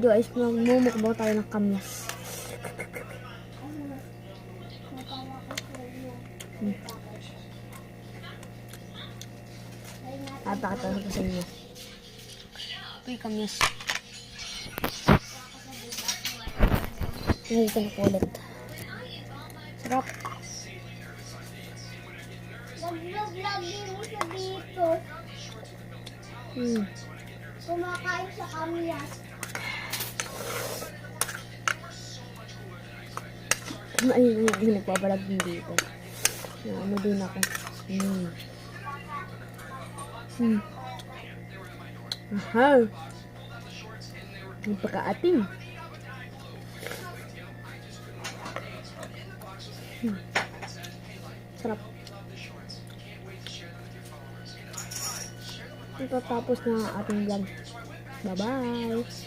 video is magmumukbang tayo ng kamyas. Pakita ko sa inyo. Ito yung kamyas. Ngayon ko ulit. Sarap. Nag-vlog din mo sa dito. Kumakain sa kamyas. Ayun, nagbabalag din dito. Ano din ako. Aha. Yung pagkaating. Sarap. Ito tapos na ating vlog. Bye-bye.